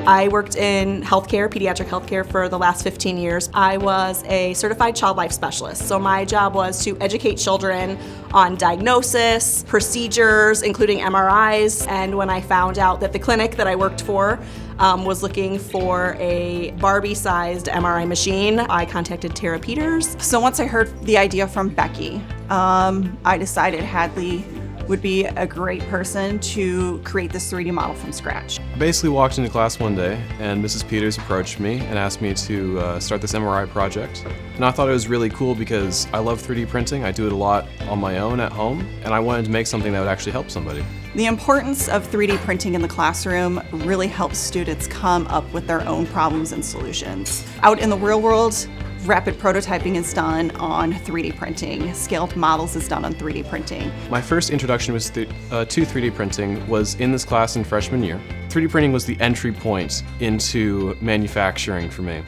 I worked in healthcare, pediatric healthcare for the last 15 years. I was a certified child life specialist. So my job was to educate children on diagnosis, procedures, including MRIs. And when I found out that the clinic that I worked for was looking for a Barbie-sized MRI machine, I contacted Tara Peters. So once I heard the idea from Becky, I decided Hadley would be a great person to create this 3D model from scratch. I basically walked into class one day and Mrs. Peters approached me and asked me to start this MRI project. And I thought it was really cool because I love 3D printing. I do it a lot on my own at home, and I wanted to make something that would actually help somebody. The importance of 3D printing in the classroom really helps students come up with their own problems and solutions. Out in the real world, rapid prototyping is done on 3D printing. Scaled models is done on 3D printing. My first introduction to 3D printing was in this class in freshman year. 3D printing was the entry point into manufacturing for me.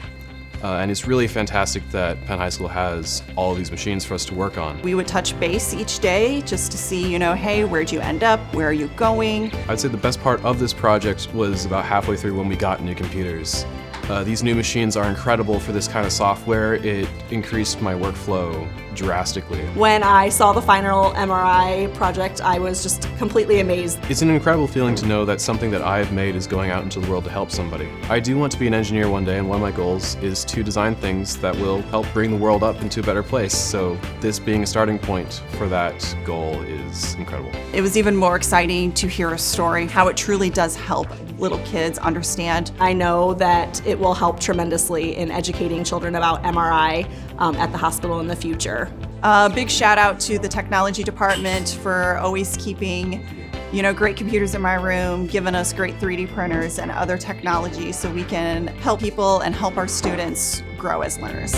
And it's really fantastic that Penn High School has all of these machines for us to work on. We would touch base each day just to see, hey, where'd you end up? Where are you going? I'd say the best part of this project was about halfway through when we got new computers. These new machines are incredible for this kind of software. It increased my workflow drastically. When I saw the final MRI project, I was just completely amazed. It's an incredible feeling to know that something that I've made is going out into the world to help somebody. I do want to be an engineer one day, and one of my goals is to design things that will help bring the world up into a better place. So this being a starting point for that goal is incredible. It was even more exciting to hear a story, how it truly does help little kids understand. I know that it will help tremendously in educating children about MRI at the hospital in the future. Big shout out to the technology department for always keeping great computers in my room, giving us great 3D printers and other technology so we can help people and help our students grow as learners.